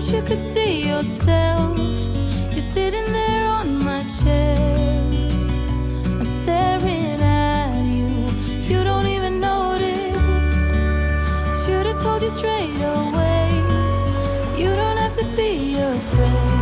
wish you could see yourself. You're sitting there on my chair. I'm staring at you. You don't even notice. Should've told you straight away. You don't have to be afraid.